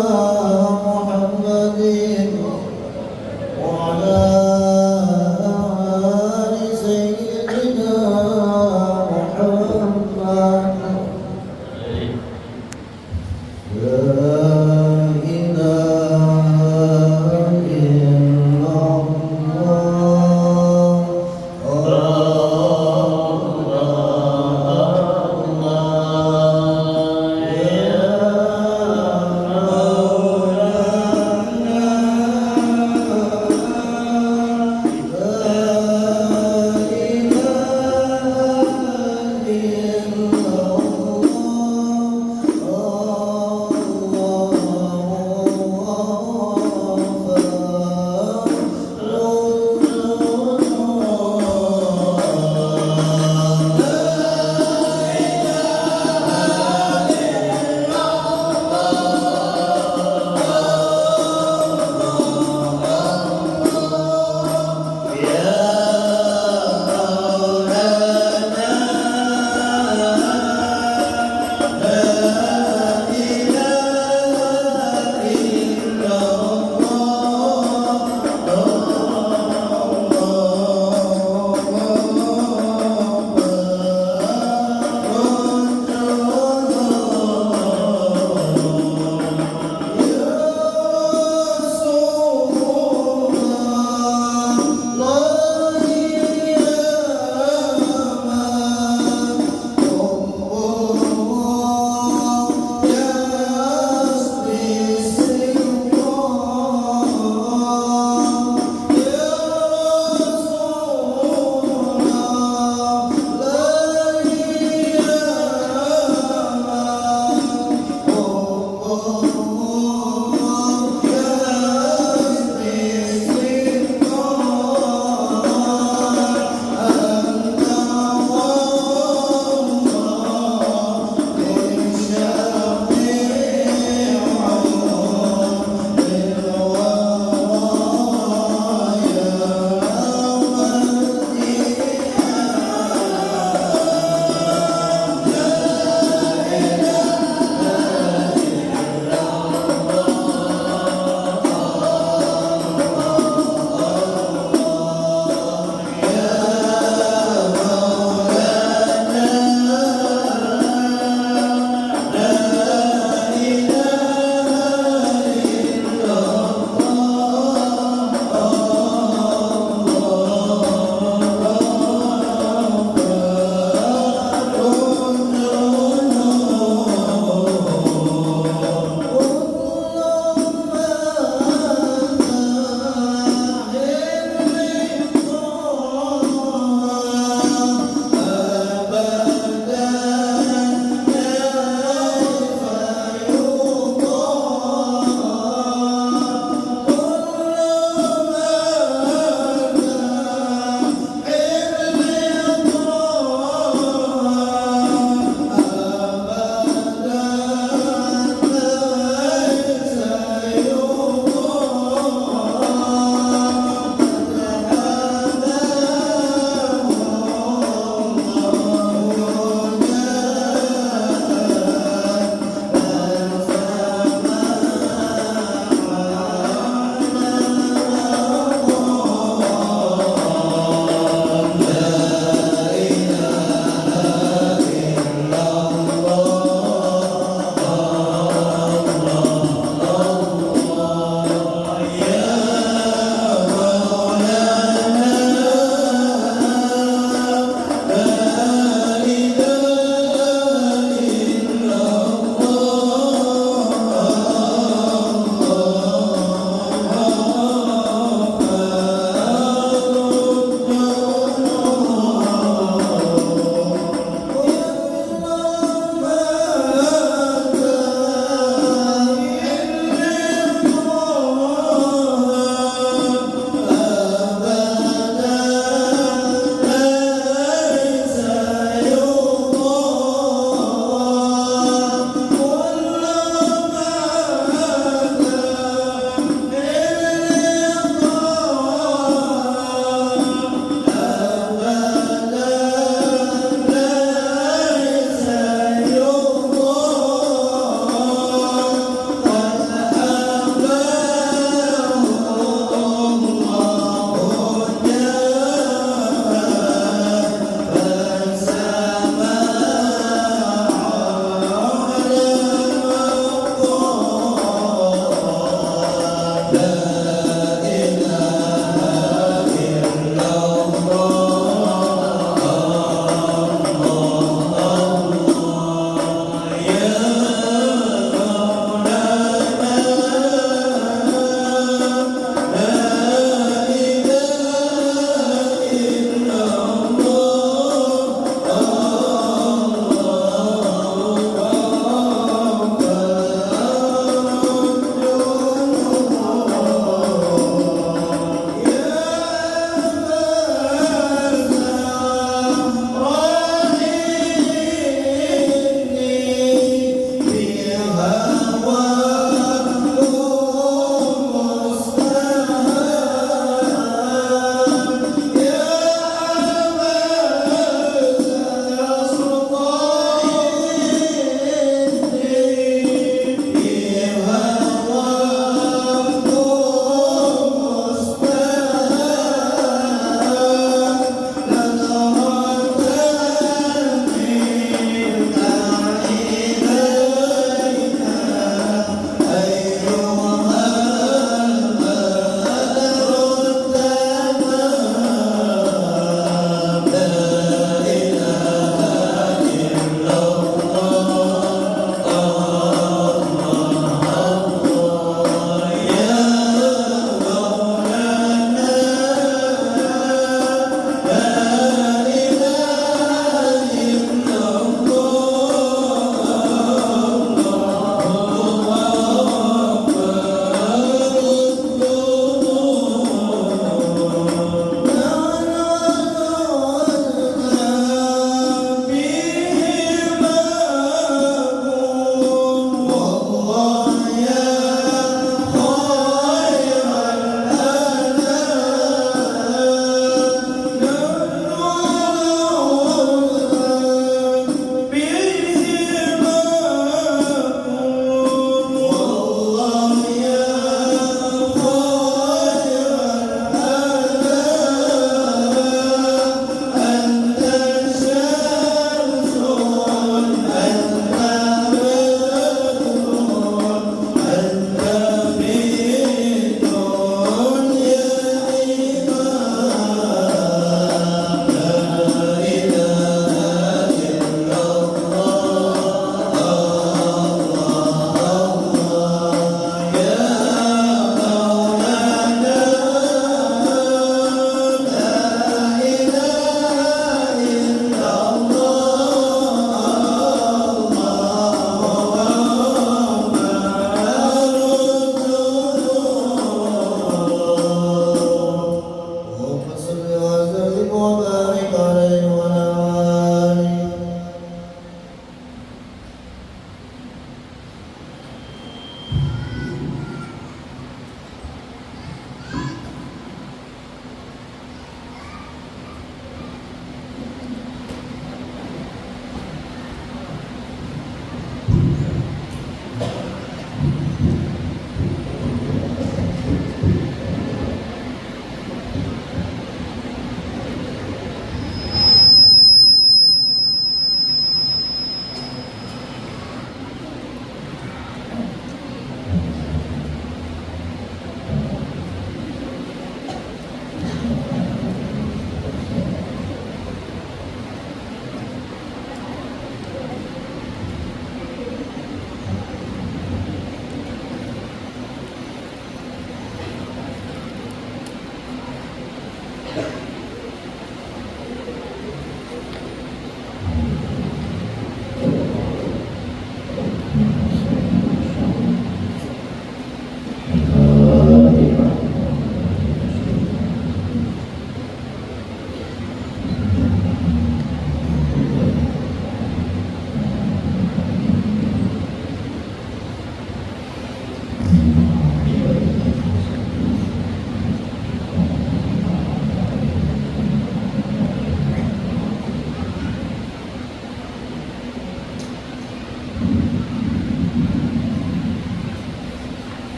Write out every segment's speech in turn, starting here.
Oh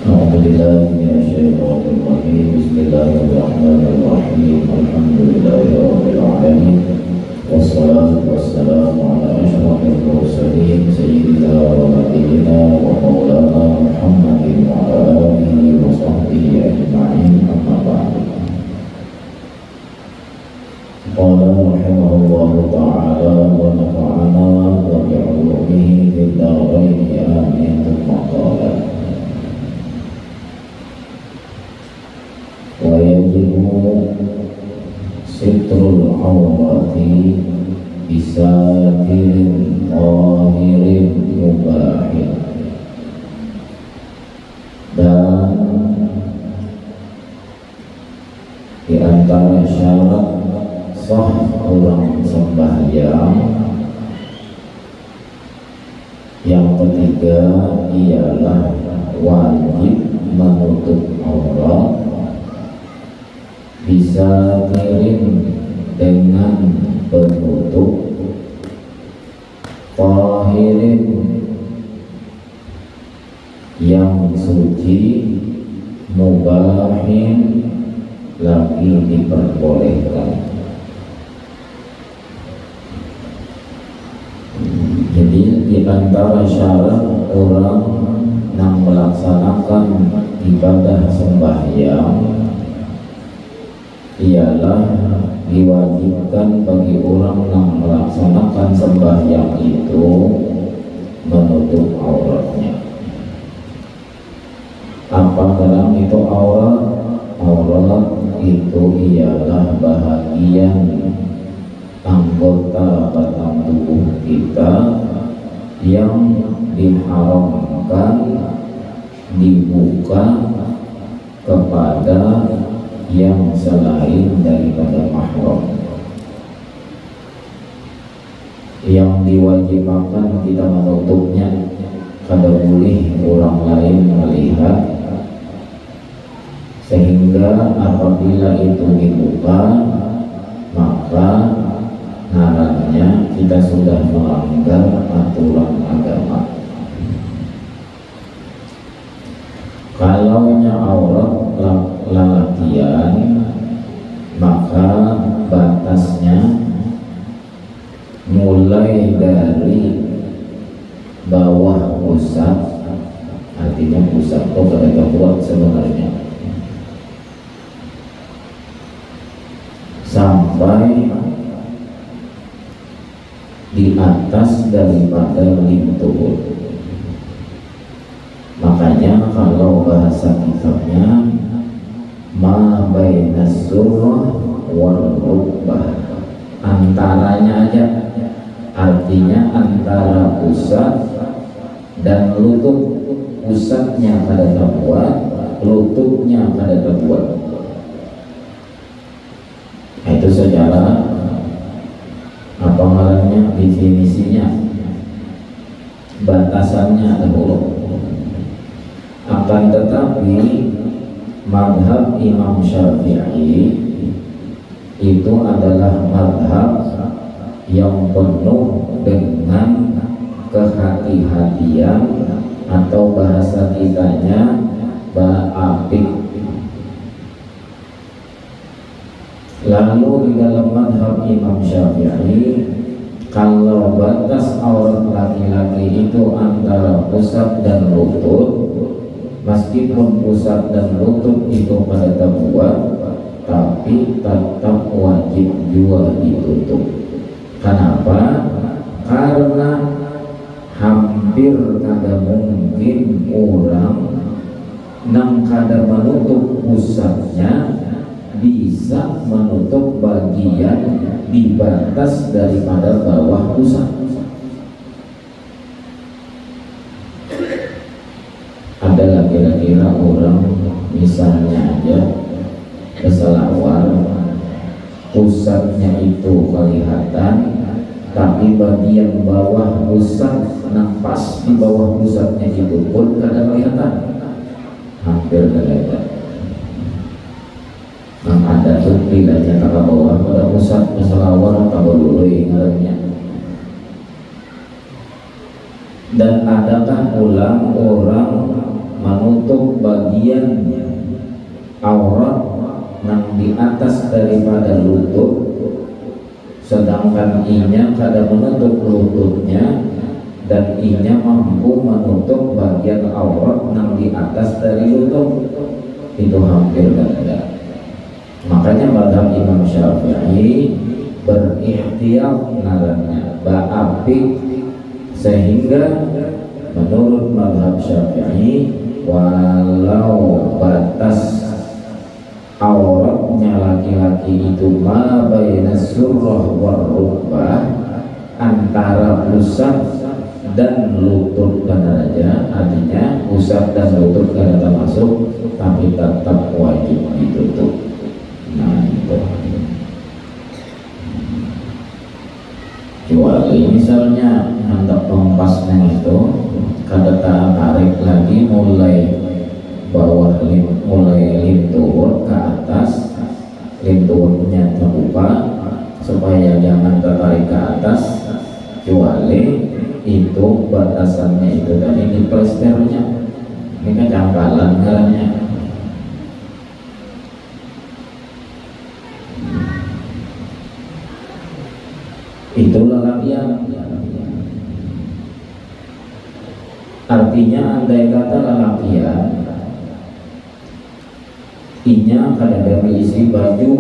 أعوذ بالله من الشيطان الرجيم بسم الله الرحمن الرحيم الحمد لله رب العالمين والصلاة والسلام على أشرف المرسلين سيدنا ونبينا ومولانا محمد وعلى آله وصحبه أجمعين أما بعد قال رحمه الله تعالى ونفعنا وبعلومه في الدارين آمين ثم قال ويجب ستر العورات بساتر ظاهر مباح dan di antara syarat sah orang sembahyang yang ketiga ialah wajib menutup aurat bisa kirim dengan penutup tahirin yang suci mubahin lagi diperbolehkan. Jadi di antara syarat orang yang melaksanakan ibadah sembahyang ialah diwajibkan bagi orang yang melaksanakan sembahyang itu menutup auratnya. Apa dalam itu aurat? Aurat itu ialah bahagian anggota batang tubuh kita yang diharamkan dibuka kepada yang selain daripada mahram. Yang diwajibkan kita menutupnya kada boleh orang lain melihat, sehingga apabila itu dibuka maka ngarannya kita sudah melanggar aturan agama. Kalaunya aurat lalakian maka batasnya mulai dari bawah pusat, artinya pusat itu kada kuat sebenarnya, sampai di atas daripada lintuh. Makanya kalau bahasa kitabnya ma bainas surrah wal rukbah, antaranya aja, artinya antara pusat dan lutut. Pusatnya pada terbuat, lututnya pada terbuat. Itu secara apa namanya, definisinya, batasannya ada huruf. Akan tetapi madhab Imam Syafi'i itu adalah madhab yang penuh dengan kehati-hatian, atau bahasa kitanya ba'apik. Lalu di dalam madhab Imam Syafi'i, kalau batas aurat laki-laki itu antara pusat dan lutut, meskipun pusat dan lutut itu pada terbuat, tapi tetap wajib juga ditutup. Kenapa? Karena hampir kada mungkin orang nang kada menutup pusatnya bisa menutup bagian di batas daripada bawah pusat. Adalah kira-kira orang misalnya aja keselawar, pusatnya itu kelihatan, tapi bagian bawah pusat, nafas di bawah pusatnya itu pun kada kelihatan, hampir kada ada. Yang ada tuh pilihnya ke bawah pada pusat keselawar atau dulu ngarannya. Dan adakah ulang orang menutup bagian aurat yang di atas daripada lutut, sedangkan inya kada menutup lututnya, dan inya mampu menutup bagian aurat yang di atas dari lutut, itu hampir tidak ada. Makanya mazhab Imam Syafi'i berikhtiar ngarannya ba'apik, sehingga menurut mazhab Syafi'i walau batas auratnya laki-laki itu ma baina surrah war rukbah, antara pusat dan lutut benar aja, artinya pusat dan lutut kada termasuk, tapi tetap wajib ditutup. Nah itu, kecuali misalnya hendak mempasnya itu kada tarik lagi mulai bawah mulai lintur ke atas, linturnya terbuka supaya jangan tertarik ke atas, kecuali itu batasannya itu tadi di plesternya, ini kan jangkalan ngarannya. Itulah latihan. Artinya andai kata latihan inya kada ada isi baju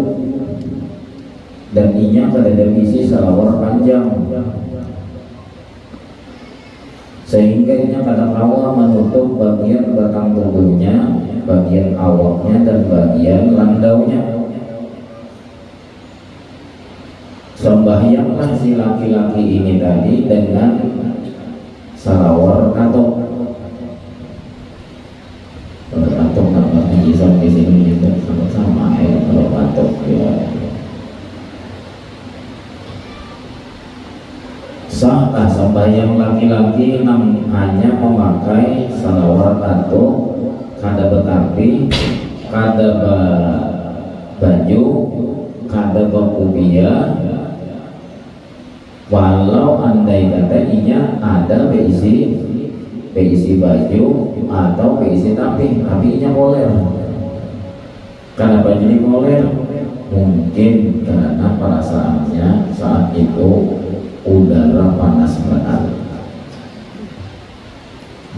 dan inya kada ada isi salawar panjang, sehingga inya kada kawa menutup bagian batang tubuhnya, bagian awaknya dan bagian landaunya. Sembahyanglah si laki-laki ini tadi dengan salawar katok. Kalau katok nampaknya bisa di sini juga sama-sama ya, kalau katok ya. Sah sembahyang laki-laki hanya memakai salawar katok, kada betapi, kada baju, kada bakubia. Walau andai kata inya ada beisi baju atau beisi tapi inya koler. Kenapa jadi koler? Mungkin karena perasaannya saat itu udara panas benar.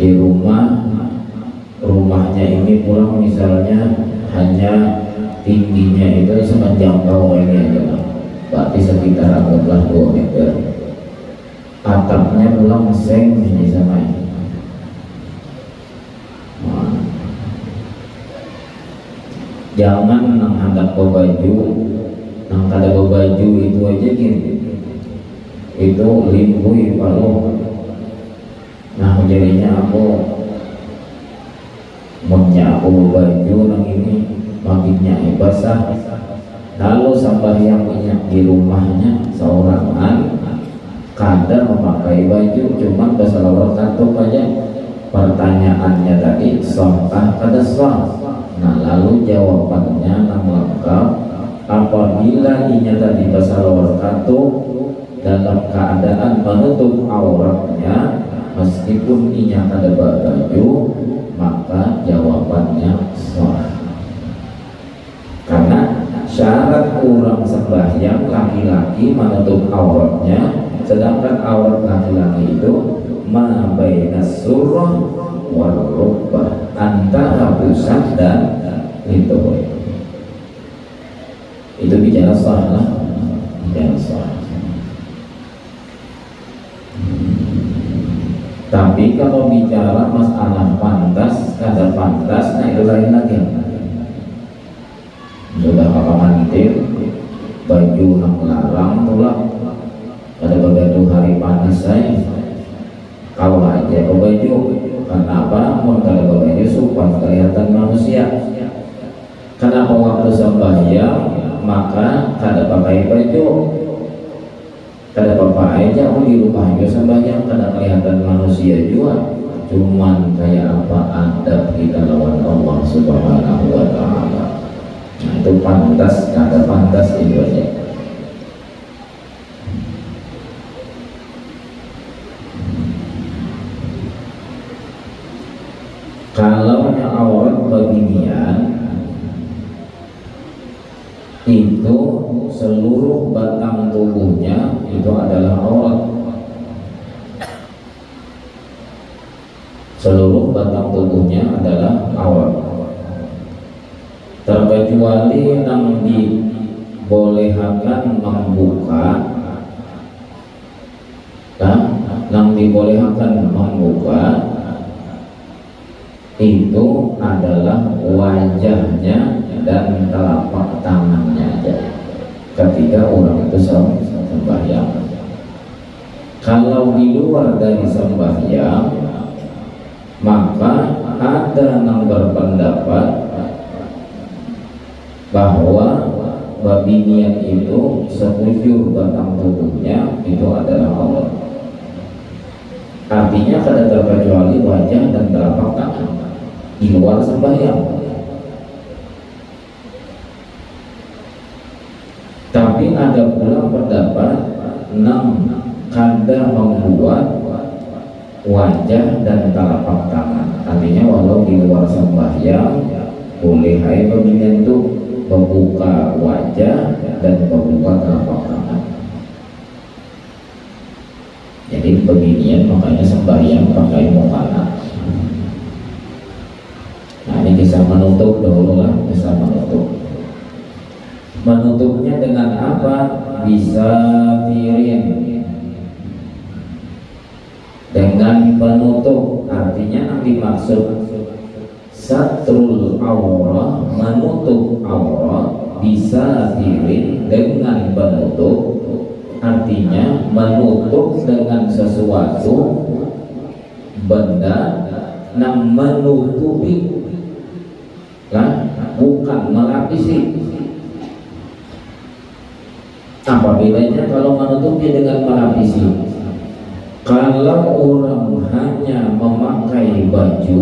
Di rumahnya ini pulang misalnya hanya tingginya itu semenjangkau ini aja, berarti sekitar anggaplah 2 meter. Atapnya pulang seng di sana ini. Nah, jangan nang hendak baju, nang kada baju itu aja gini, itu limbui kalau. Nah jadinya aku baju nang ini makinnya basah. Lalu sembahyang minyak di rumahnya seorangan kada memakai baju, cuman bersalawat katok aja. Pertanyaannya tadi sahkah kada sah? Nah lalu jawabannya nang lengkap, apabila inya tadi bersalawat katok dalam keadaan menutup auratnya meskipun inya kada baju, maka jawabannya sah. Karena syarat orang sembahyang laki-laki menutup auratnya, sedangkan aurat laki-laki itu ma baina surrah wal rukbah, antara pusat dan lintur. Itu bicara sah lah, bicara sah. Tapi kalau bicara masalah pantas kada pantas, nah itu lain lagi. Sudah mantil baju nang larang tulak pada begitu hari panas saya kalau aja baju, kenapa mau kada baju supaya kelihatan manusia. Kenapa waktu sembahyang maka kada pakai baju, kada apa-apa aja di rumah juga sembahyang, kada kelihatan manusia juga, cuman kayak apa adab kita lawan Allah Subhanahu wa ta'ala. Nah, itu pantas, kada pantas itu aja. Kalau babinian itu seluruh batang tubuhnya itu adalah aurat. Seluruh batang tubuhnya adalah aurat, terkecuali yang dibolehkan membuka, yang dibolehkan membuka itu adalah wajahnya dan telapak tangannya aja ketika orang itu sembahyang. Kalau di luar dari sembahyang, maka ada yang berpendapat bahwa babinian itu sekujur batang tubuhnya itu adalah aurat. Artinya kada terkecuali wajah dan telapak tangan di luar sembahyang. Tapi ada pula pendapat yang kada membuat wajah dan telapak tangan. Artinya walau di luar sembahyang boleh hai babinian itu membuka wajah dan membuka telapak tangan. Jadi babinian makanya sembahyang pakai mukana. Nah ini bisa menutup dahulu lah, bisa menutup. Menutupnya dengan apa? Bisa tirin dengan penutup. Artinya yang dimaksud satrul aurah, menutup aurat, bisa tirin dengan penutup. Artinya menutup dengan sesuatu benda yang menutupi, bukan melapisi. Apa bedanya kalau menutupi dengan melapisi? Kalau orang hanya memakai baju,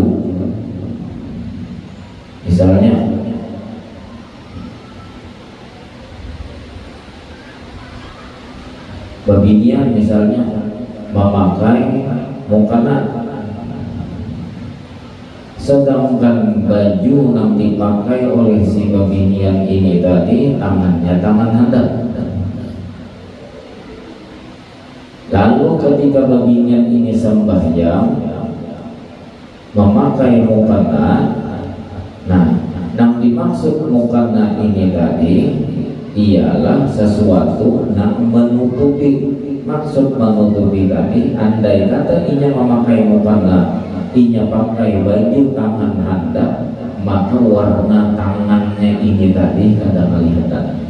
misalnya babinian misalnya memakai mukana, sedangkan baju yang dipakai oleh si babinian ini tadi tangannya tangan handap. Lalu ketika babinian ini sembahyang memakai mukana, nah yang dimaksud mukana ini tadi ialah sesuatu yang menutupi. Maksud menutupi tadi, andai kata inya memakai mukana, inya pakai baju tangan handap, maka warna tangannya ini tadi kada kelihatan.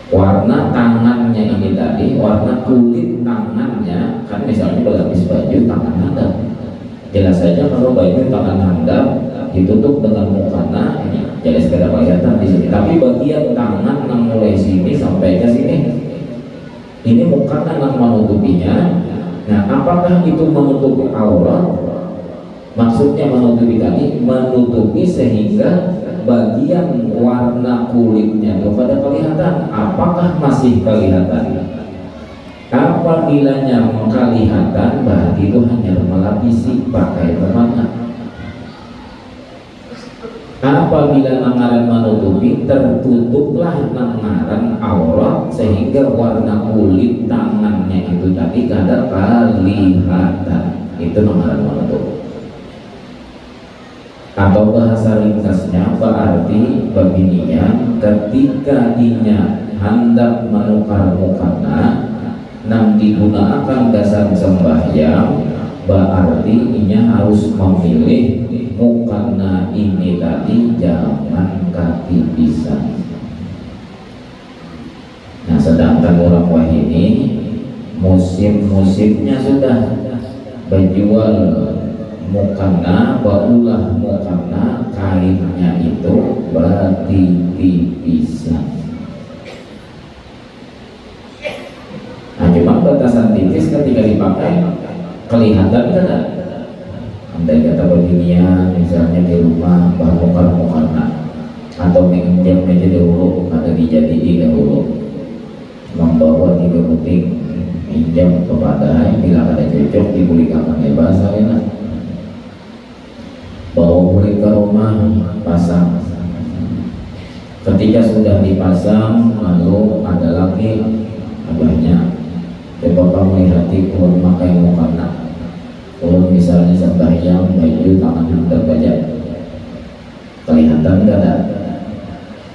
Warna tangannya ini tadi, warna kulit tangannya, kan misalnya berlapis baju tangan handap, jelas saja kalau baju tangan handap ditutup dengan mukana, jelas kada kelihatan di sini. Tapi bagian tangan yang mulai sini sampai ke sini, ini mukana yang menutupinya. Nah, apakah itu menutupi aurat? Maksudnya menutupi tadi, menutupi sehingga bagian warna kulitnya itu pada kelihatan. Apakah masih kelihatan? Apabila kelihatan, berarti itu hanya melapisi pakai mukana. Apabila nangaran menutupi, tertutuplah nangaran aurat sehingga warna kulit tangannya itu tadi kada kelihatan. Itu nangaran menutup. Atau bahasa ringkasnya berarti babinian ketika inya hendak menukar mukana yang digunakan dasar sembahyang, berarti inya harus memilih mukana ini tadi jangan kaki pisang. Nah, sedangkan orang wahini musim-musimnya sudah berjual mukana, baulah mukana, kainnya itu bertipis-tipisan. Nah, cuma batasan tipis ketika dipakai kelihatan kan? Andai kata babinian misalnya di rumah bahkan mukana atau menginjam meja dahulu, ada dijadiin dahulu membawa 3 puting pinjam kepada bila ada cocok dibulikakan bahasa balik ke rumah, pasang. Ketika sudah dipasang, lalu ada lagi abahnya, coba kamu lihati kulun pakai mukana, kulun misalnya sembahyang baju tangan hendak baca, kelihatan gak ada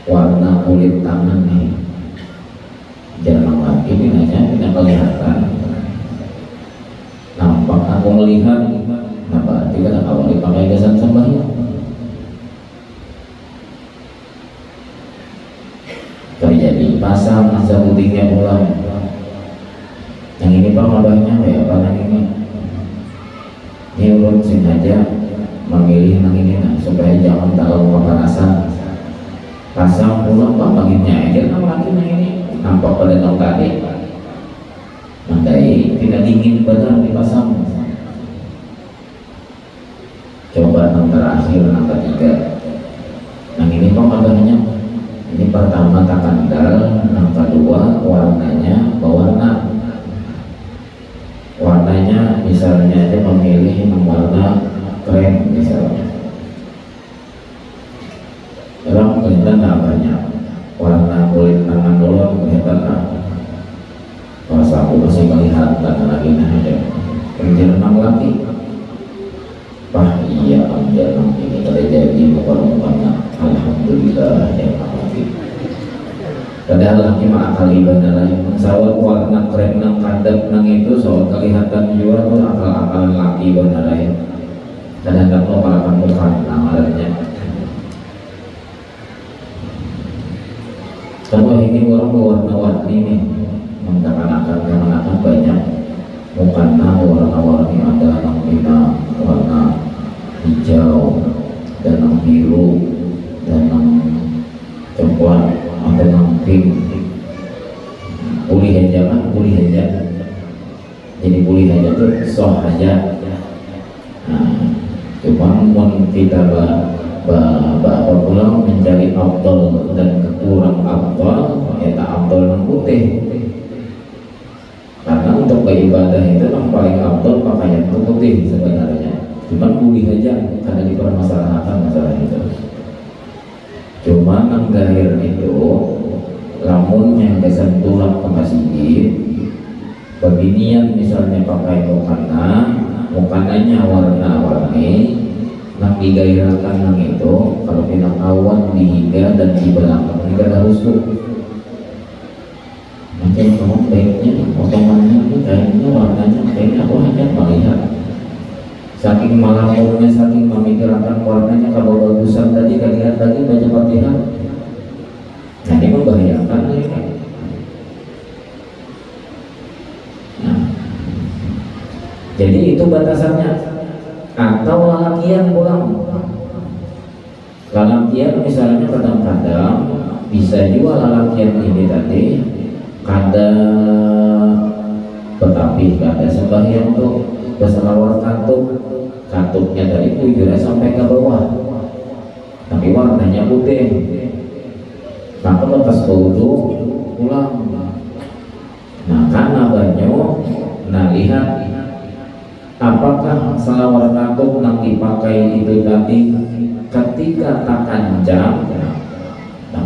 warna kulit tangan nih? Jangan lagi nanya, tidak kelihatan. Nampak aku melihat, nah berarti kan awal dipakai gasan sembahyang. Terjadi pasang masa putihnya pulang. Yang ini pak abahnya kayak apa yang ini? Ini ulun sengaja memilih yang ini nah, supaya jangan terlalu kepanasan. Pasang pulang pak bagiannya aja kan lagi yang ini nampak pada tahun tadi. Mandai tidak dingin benar dipasang. Coba yang terakhir yang ketiga. Yang ini pak abahnya. Ini pertama tak kandal, yang kedua warnanya berwarna. Warnanya misalnya aja memilih yang warna krem misalnya. Dalam kelihatan tak banyak warna kulit tangan dulu kelihatan tak. Kalau aku masih melihat dan lagi ada kerja renang lagi. Wah iya renang ini terjadi muka-mukanya. Alhamdulillah ya Allah. Padahal lagi mengakali bandara yang sawat warna krem nang kadap nang itu sawat kelihatan juga tuh akal-akalan laki bandara yang kadang-kadang mau parakan muka namarnya. Kalau ini orang berwarna-warni nih, mengatakan banyak mukana warna-warni, ada nang bina warna hijau dan nang biru dan nang coklat, ada nang pink, pulih aja kan, pulih aja. Jadi pulih aja tuh soh aja. Nah, cuma kita pulang mencari afdal dan kekurang afdal, ya tak afdal yang putih. Karena untuk beribadah itu yang paling afdal pakaian itu putih sebenarnya. Cuma pulih aja karena dipermasalahkan masalah itu. Cuma nang gahir itu lamun yang kesentuhan ke masjid beginian misalnya pakai mukananya warna-warni nang digairahkan nang itu kalau pinang awan dihiga dan di belakang ini kada rusuk macam kamu baiknya potongannya kayaknya warnanya kayaknya aku hanya melihat saking malamnya, saking memikirkan warnanya kalau bagusan tadi lihat tadi baca Fatihah. Nah ini membahayakan ini. Nah, jadi itu batasannya. Atau lalakian pulang. Lalakian misalnya kadang-kadang bisa juga lalakian ini tadi kada tetapi kada sembahyang tuh berselawat katuknya tadi bujurnya sampai ke bawah tapi warnanya putih. Maka lepas wudhu pulang. Nah karena banyak, nah lihat apakah selawat katuk yang dipakai itu tadi ketika tak kancam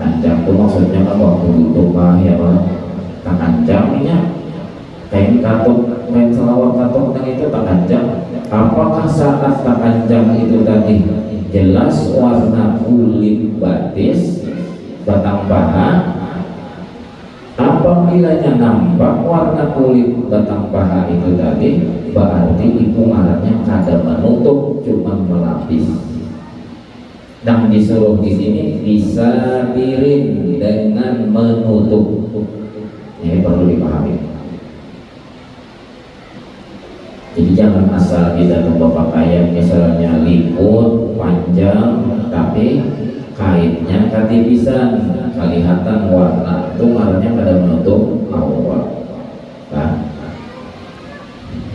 itu maksudnya kan waktu duduk ya Pak, tak kancamnya kain katuk, kain selawat katuk yang itu tak kancam. Apakah saat tak kancam itu tadi jelas warna kulit batis batang paha? Apabila nampak warna kulit batang paha itu tadi berarti itu ngarannya kada menutup, cuma melapis. Dan disuruh di sini bisa piring dengan menutup. Ini perlu dipahami. Jadi jangan asal kita membawa pakaian misalnya liput panjang tapi kainnya katipisan kelihatan warna itu warnanya pada menutup aurat. Nah,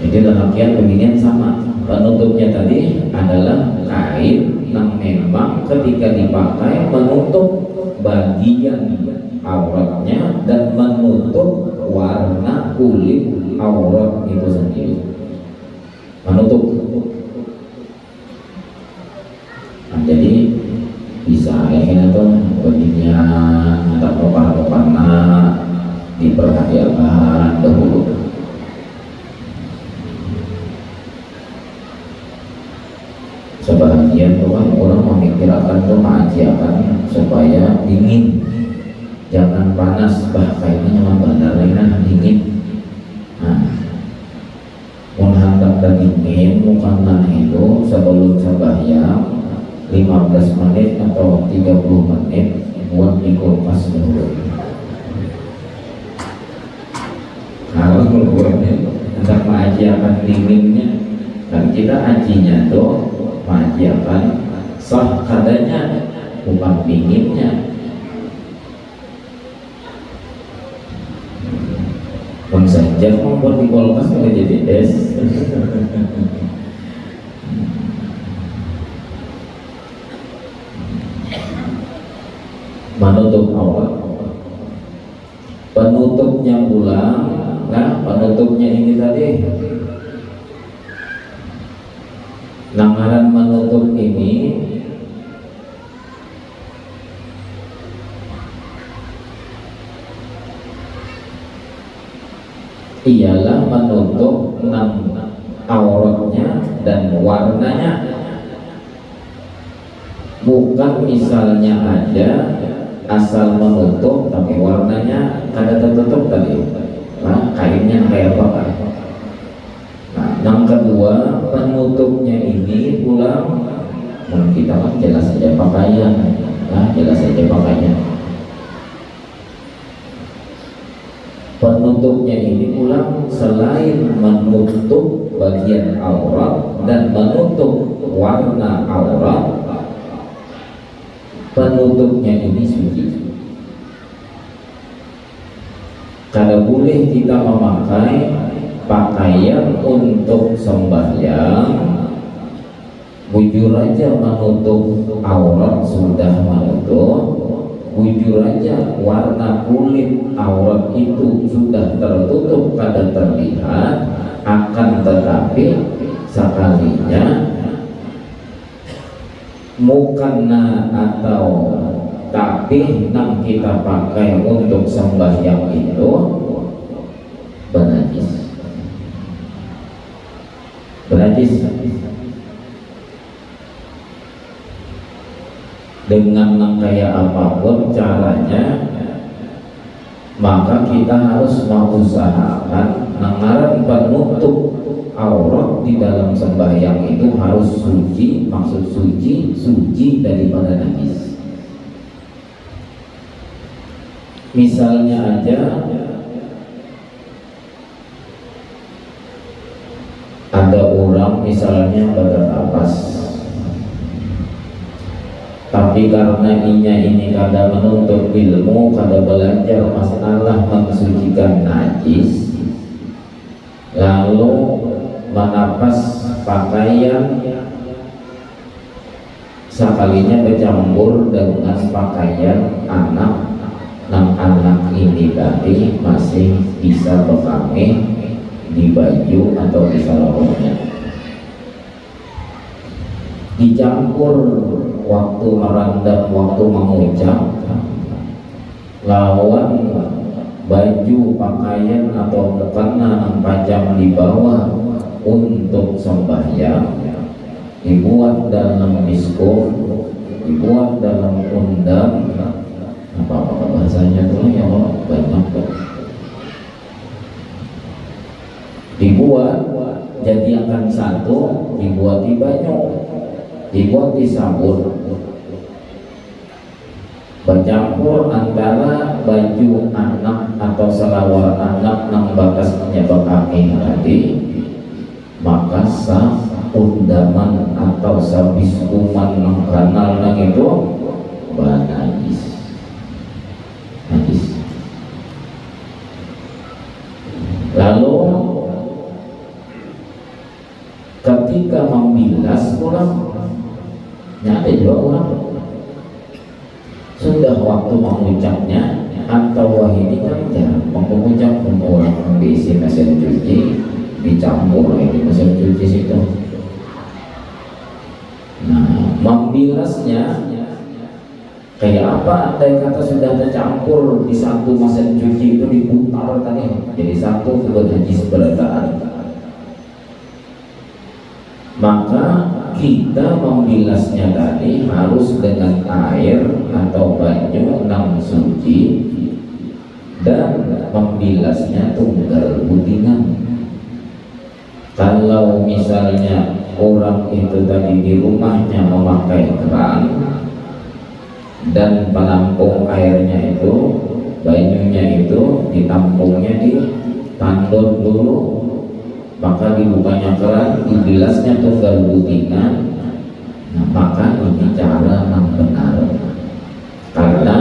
jadi lelakian beginian sama penutupnya tadi adalah kain yang memang ketika dipakai menutup bagian auratnya dan menutup warna kulit aurat itu sendiri. Menutup. diperhatikan dahulu. Sebagian orang memikirkan tuh mengajiakan supaya dingin, jangan panas. Bah kayaknya nyaman bandar lainnya dingin. Nah, hendak dingin mukana itu sebelum sembahyang 15 menit atau 30 menit buat di kulkas dulu. Kalau hendak mengajiakan dinginnya, kan kita ajinya tuh mengajiakan sah kadanya, bukan dinginnya. Pun saja membuat di kulkas kalau jadi es. Menutup aurat, penutupnya pulang. Nah, penutupnya ini tadi. Langaran menutup ini ialah menutup auratnya dan warnanya, bukan misalnya aja asal menutup tapi warnanya kada tertutup tadi. Nah, kainnya kayak apa kan? Nah, yang kedua, penutupnya ini pulang kita kan jelas saja pakaian. Nah, jelas saja pakaian. Penutupnya ini pulang selain menutup bagian aurat dan menutup warna aurat, penutupnya ini suci. Kada boleh kita memakai pakaian untuk sembahyang bujur aja menutup aurat sudah menutup, bujur aja warna kulit aurat itu sudah tertutup kada terlihat, akan tetapi sekalinya mukana atau tapi yang kita pakai untuk sembahyang itu benajis. Dengan kayak apapun caranya, maka kita harus mengusahakan nangaran penutup aurat di dalam sembahyang itu harus suci. Maksud suci daripada najis. Misalnya aja ada orang misalnya bernapas, tapi karena ini kada menuntut ilmu, kada belajar masalah mensucikan najis, lalu menapas pakaian sekalinya bercampur dengan pakaian anak ini tadi masih bisa pakai di baju atau di sarungnya, dicampur waktu merandam, waktu mengucap, lawan baju pakaian atau mukena yang pajang di bawah untuk sembahyang, dibuat dalam miskuf, dibuat dalam undang, apa bahasanya tuh ya Allah, banyak tuh. Dibuat jadi akan satu, dibuat di baju, dibuat di sabun, bercampur antara baju anak atau selawar anak yang bakasnya bakami tadi, maka sah undaman atau sabis kuman yang kanal yang itu najis. Lalu ketika membilas pulang, ada juga orang sudah waktu mengucapnya atau wahini kan jarang mengucap, orang diisi mesin cuci, dicampur ini mesin cuci situ. Nah, membilasnya Kayak apa andai kata sudah tercampur di satu mesin cuci itu diputar tadi jadi satu kemudian najis berataan, maka kita membilasnya tadi harus dengan air atau banyu nang suci dan membilasnya tunggal butingan. Kalau misalnya orang itu tadi di rumahnya memakai keran dan penampung airnya itu, banyunya itu ditampungnya di tandon dulu, maka dibukanya keran, dibilasnya tunggal butingan. Nah, maka ini cara yang benar, karena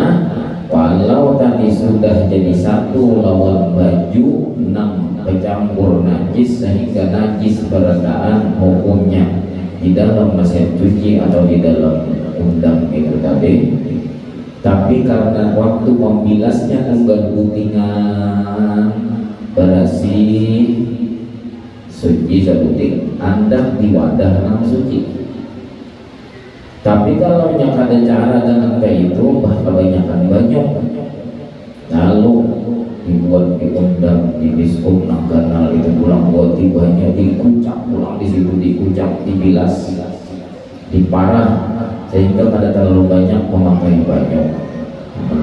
walau tadi sudah jadi satu lawan baju nang kecampur najis sehingga najis beradaan hukumnya di dalam mesin cuci atau di dalam undang itu tadi, tapi karena waktu membilasnya tunggal butingan bersih suci sebuting anda di wadah nang suci. Tapi kalau yang ada cara dengan kayak itu kebanyakan banyak lalu dibuat di undang di biskop nang kanal itu pulang buat banyak dikucap pulang di situ dikucap dibilas diparah sehingga pada terlalu banyak memakai banyak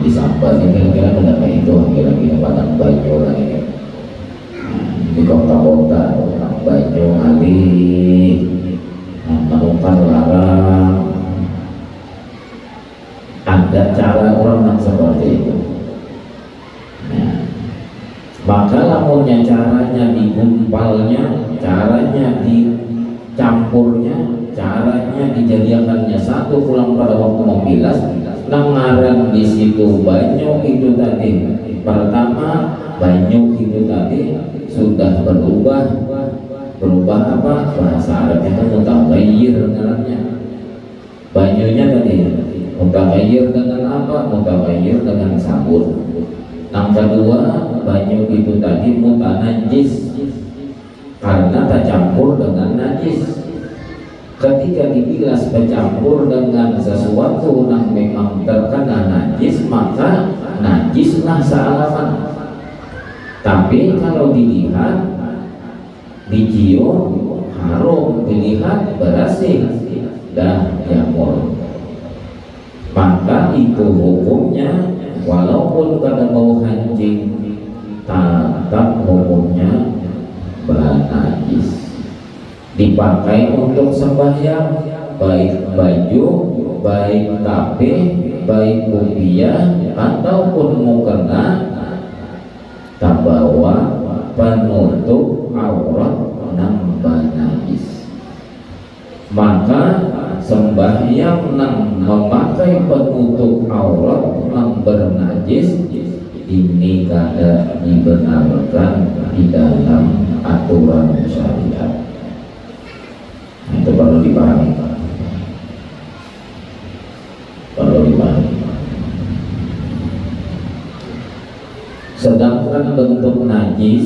di sampah kira-kira ada kayak itu kira-kira padang banyak lagi di kota-kota banyak alih menemukan larang. Ada cara orang yang seperti itu. Nah, maka lamunnya caranya digumpalnya, caranya dicampurnya, caranya dijadikannya satu pulang pada waktu membilas, nangaran di situ banyu itu tadi. Pertama banyu itu tadi sudah berubah apa? Bahasa Arabnya kan mutaghayyir namanya. Banyunya tadi mutaghayyir dengan apa? Mutaghayyir dengan sabun. Yang kedua, banyu itu tadi mutanajis karena tercampur dengan najis. Ketika dibilas bercampur dengan sesuatu yang memang terkena najis, maka najislah sealaman. Tapi kalau dilihat, dicium harum, dilihat bersih dah jamur, maka itu hukumnya walaupun kada bau hancing tetap hukumnya najis. Dipakai untuk sembahyang, baik baju, baik tape, baik kopiah ataupun mukena, tabawa penutup aurat nambah najis. Maka sembahyang nang memakai penutup aurat nang bernajis ini kada dibenarkan di dalam aturan syariat. Itu perlu dipahami. Sedangkan bentuk najis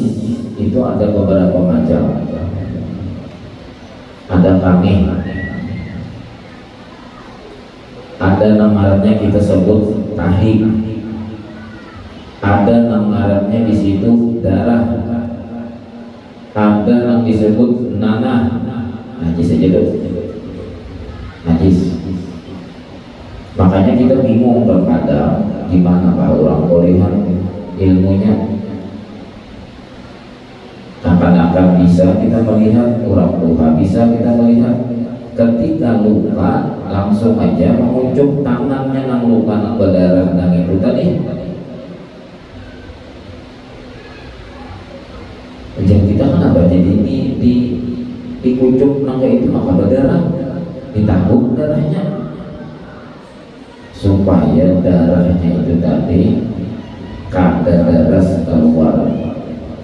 itu ada beberapa macam. Ada kami, ada namarannya kita sebut tahi, ada namarannya di situ darah, ada yang disebut nanah. Najis aja tuh, najis. Makanya kita bingung terkadang gimana Pak orang Korea ilmunya. Akan bisa kita melihat, orang tua bisa kita melihat. Ketika luka langsung aja mengucuk tangannya nang luka nang berdarah nang itu tadi. Jadi kita kan apa jadi dikucuk nang itu maka berdarah, ditanggung darahnya supaya darahnya itu tadi kada darah keluar.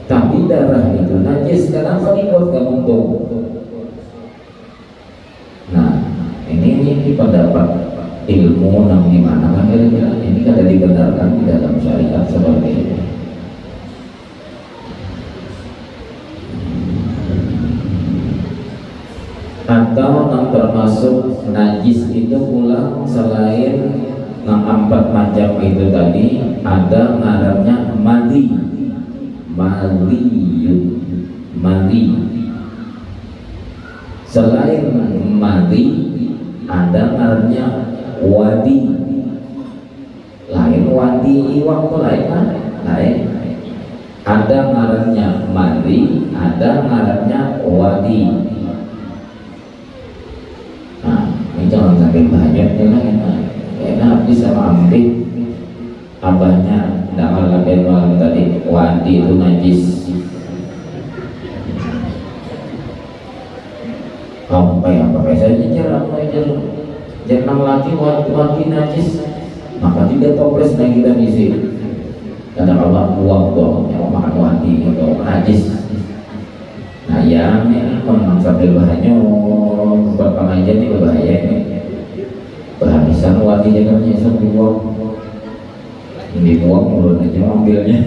Tapi darah itu najis, kenapa dibuat kamu tuh? Nah, ini pendapat ilmu yang dimana kan kira-kira ini kada dibenarkan di dalam syariat seperti ini. Atau yang termasuk najis itu pula selain Nah, empat macam itu tadi ada ngarannya madi, madi. Selain madi ada ngarannya wadi. Lain wadi iwak tuh lain. Ada ngarannya madi, ada ngarannya wadi. Nah, ini jangan sampai banyak enak bisa ambil abahnya dangal laben malam tadi wadi itu najis sampai apa kayak saya nyecer apa aja jangan lagi wadi najis maka tidak toples lagi kita isi kadang Allah buang yang makan wadi atau najis. Nah yang ini memang sampai bahannya buat pengajian ini berbahaya ini berhabisan wadi jangan nyesek dibuang mulut aja ambilnya.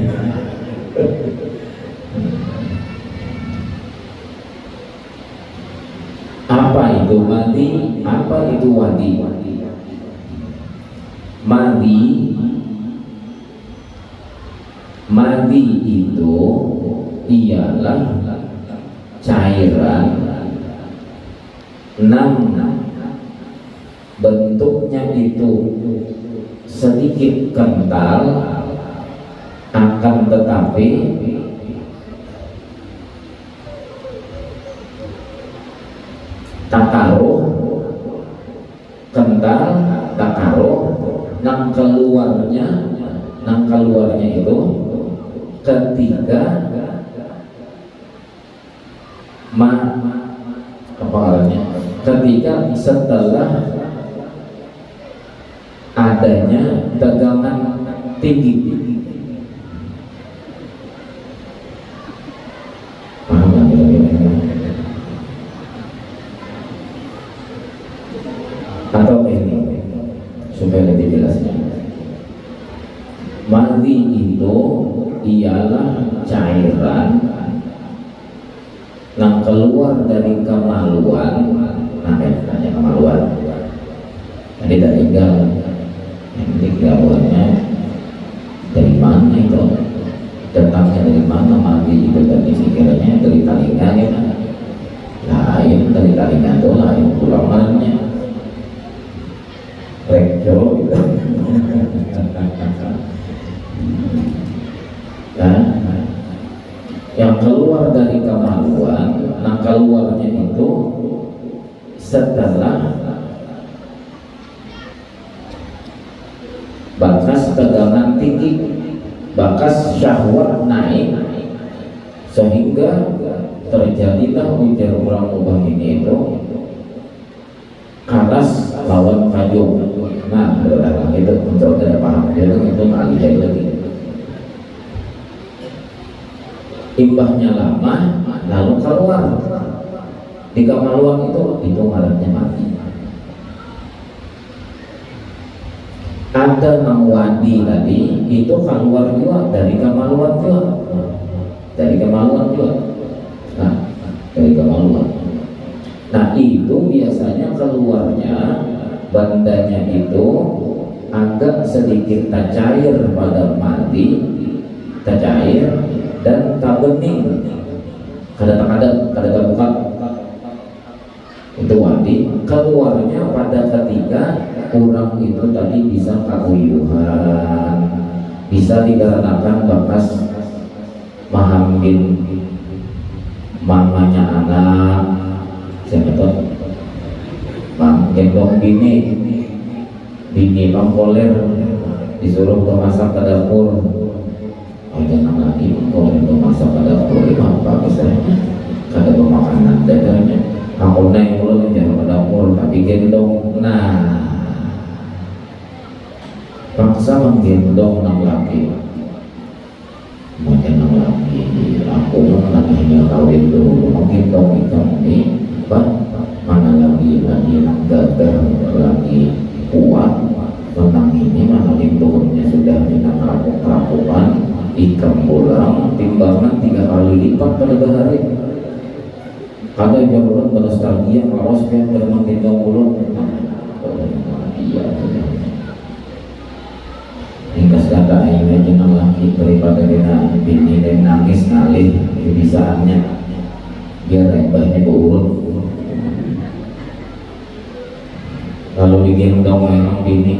Apa itu madi? Apa itu wadi? Madi itu ialah cairan bentuknya itu sedikit kental akan tetapi takaruh kental takaruh nang keluarnya itu ketika ketika setelah adanya tegangan tinggi. Atau ini supaya lebih jelasnya, madi itu ialah cairan yang keluar dari kemaluan. Nah, hanya kemaluan. Jadi dari gawannya dari mana itu datangnya dari mana madi itu tadi sekiranya dari talinga ya lain dari talinga itu lain pulangannya rekyo gitu. Nah, yang keluar dari kemaluan, nah keluarnya itu setelah bakas tegangan tinggi, bakas syahwat naik sehingga terjadilah ujar orang ubah ini itu karas lawan kajung. Nah, adalah itu untuk tidak paham dia itu alihai lagi. Imbahnya lama, lalu keluar di kemaluan itu ngarannya mati. Ada nang wadi tadi itu keluar juga dari kemaluan juga, nah dari kemaluan. Nah itu biasanya keluarnya bandanya itu agak sedikit tak cair pada mati, tak cair dan tak bening, kada buka. Itu wadi keluarnya pada ketika orang itu tadi bisa kaguyuhan, bisa dikarenakan bakas mahambil mamanya anak, siapa tuh gendong bini pampoler disuruh memasak ke dapur. Oh jangan lagi kalau itu masak ke dapur itu apa misalnya kada pemakanan dadanya aku naik mulut jangan ke dapur tapi gendong. Nah paksa menggendong nang laki mungkin nang laki aku hanya kawin dulu menggendong ini mana lagi nang gagal lagi kuat menang ini mana lindungnya sudah minat rapupan ikan pulang timbangan 3 kali lipat pada hari. Ada yang ulang bernostalgia ngawas kan bermain gendong ulang. Iya Ingkas kata aing jeneng laki daripada dina bini dan nangis ngalih kebisaannya biar rebahnya keurut. Kalau digendong memang bini,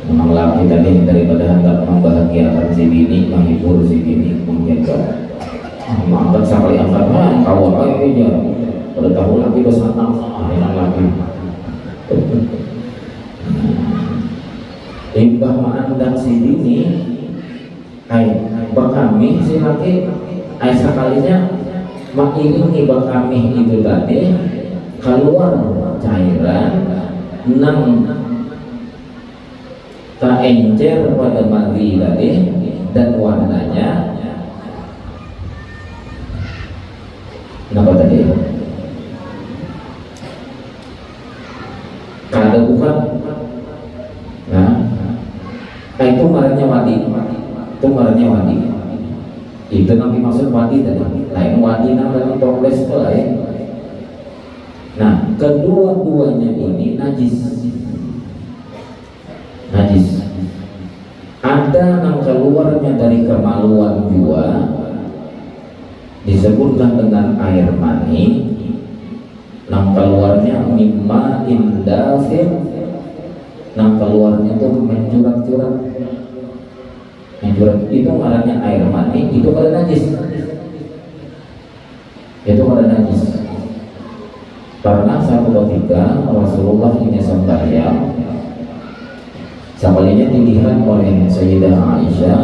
memang laki tadi daripada hendak membahagiakan si bini, menghibur si bini, menggendong. Angkat sekali angkat mah kawal aja. Pada tahu lagi bersama yang lagi. Imbah ma'andang si bini, bakami si laki, sekalinya mengiringi bakami itu tadi keluar cairan nang tak encer pada mati tadi dan warnanya kenapa tadi? Kada bukan? Nah, itu marahnya wadi. Itu marahnya wadi. Itu nanti maksud wadi tadi. Lain wadi namanya toples itu lain. Nah, kedua-duanya ini najis. Najis. Ada yang keluarnya dari kemaluan jua disebutkan dengan air mani, yang keluarnya mimma indafir, yang keluarnya itu mencurat-curat. Mencurat itu marahnya air mani, itu pada najis. Itu pada najis. Karena satu ketika Rasulullah ini sembahyang, sekalinya dilihat oleh Sayyidah Aisyah,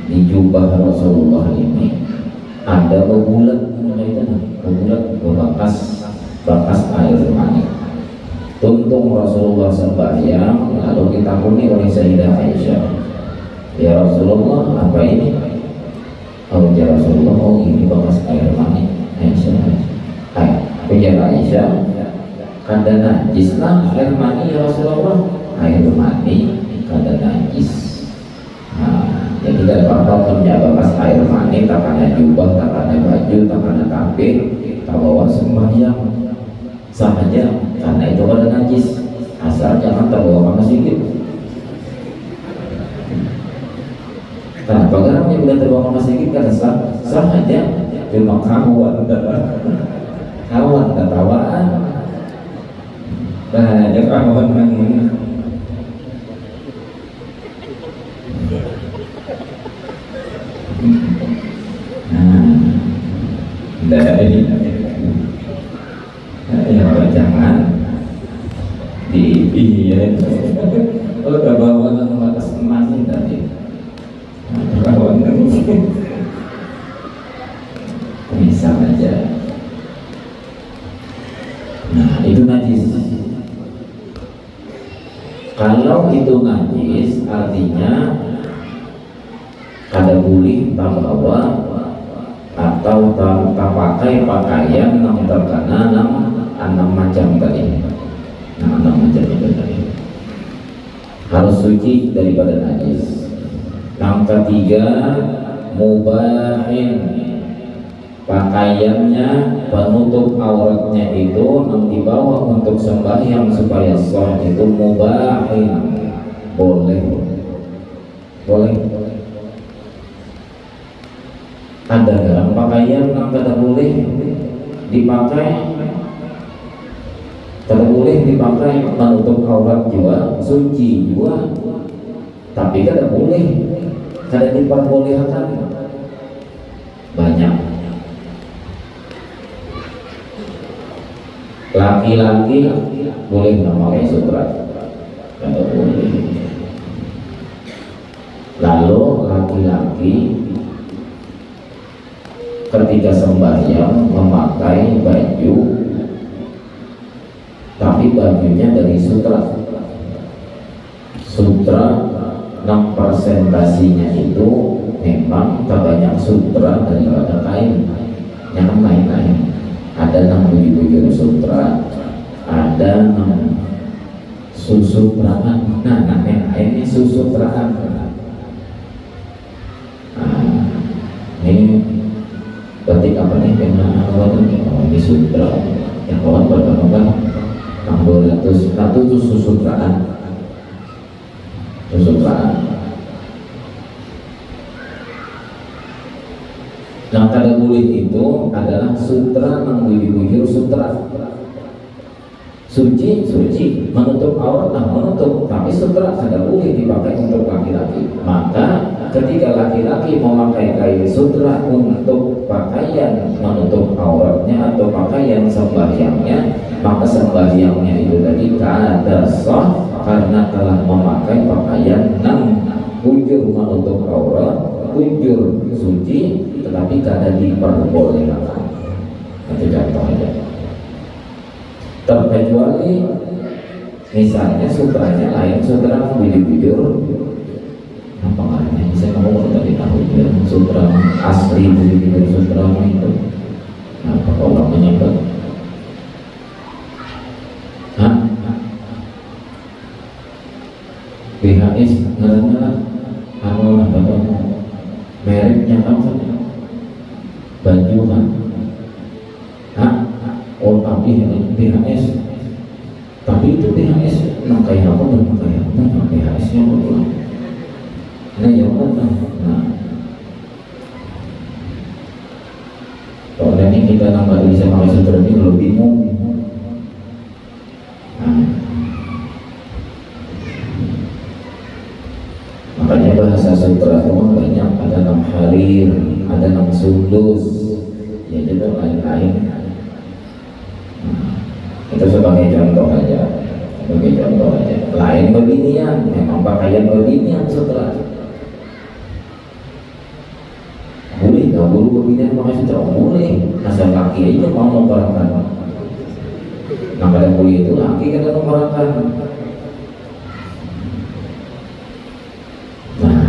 di jubah Rasulullah ini ada bebulat bekas air mani. Tuntung Rasulullah sembahyang, lalu ditakuni oleh Sayyidah Aisyah, ya Rasulullah, apa ini? Oh ya Rasulullah, oh ini bekas air mani. Aisyah, Aisyah, kada najis lah air mani ya Rasulullah. Air mani kada najis. Nah, jadi tidak apa-apa punya bekas air mani, tak ada jubah, tak ada baju, tak ada tapir, tak bawa sembahyang sahaja, karena itu kada najis. Asal jangan terbawa ke masjid. Kenapa? Karena yang bukan terbawa ke masjid kada sahaja, cuma kawan ketawaan. Nah, ada kawan yang dari ya jangan diiyain. Oh kebawa nang batas emas ini tadi. Kawan bisa aja. Nah itu najis. Kalau itu najis artinya kada boleh tak bawa atau tak pakai pakaian yang terkena enam macam tadi. Enam macam itu tadi harus suci daripada najis. Yang ketiga, mubahin, pakaiannya penutup auratnya itu yang dibawa untuk sembahyang supaya sah itu mubahin, boleh. Ada dalam pakaian yang tidak boleh dipakai, tidak boleh dipakai menutup aurat juga, suci juga, tapi tidak boleh, tidak diperbolehkan. Banyak laki-laki boleh memakai sutra, tidak boleh. Lalu laki-laki ketika sembahyang memakai baju, tapi bajunya dari sutra. Yang presentasinya itu memang terbanyak sutra daripada kain. Yang lain-lain ada yang baju sutra, ada yang susutraan. Nah ini susutraan. Ini ketik apa nih kena awal ini sutra yang kawan berapa kan 200 itu susutraan. sutraan. Nah, kada boleh itu adalah sutra yang bujur sutra. Suci, menutup aurat lah menutup, tapi sutra kada boleh dipakai untuk laki-laki. Maka ketika laki-laki memakai kain sutra untuk pakaian menutup auratnya atau pakaian sembahyangnya, maka sembahyangnya itu tadi kada sah karena telah memakai pakaian yang bujur menutup aurat, bujur suci, tetapi kada diperbolehkan. Itu contohnya. Terkecuali misalnya sutranya lain sutra bujur-bujur, apa artinya? Saya mau tadi tahu ya, sutra asli bujur-bujur sutra itu. Apa orang menyebut? Hah? BHS karena anu apa tuh? Mereknya apa? Baju kan? Hah? Oh tapi BHS, tapi itu BHS nah kayak apa dan kayak apa? Nah, BHS nya apa? Nah ya apa? Nah kalau ini kita nggak bisa pakai sutra ini lebih bingung. Nah, makanya bahasa sutra itu banyak, ada nam harir, ada nam sudus, ya itu lain-lain. Itu sebagai contoh aja, lain beginian, memang pakaian beginian sutra boleh, gak boleh beginian pakai sutra boleh, asal laki aja mau memperangkan. Nah pada boleh itu laki kan memperangkan. Nah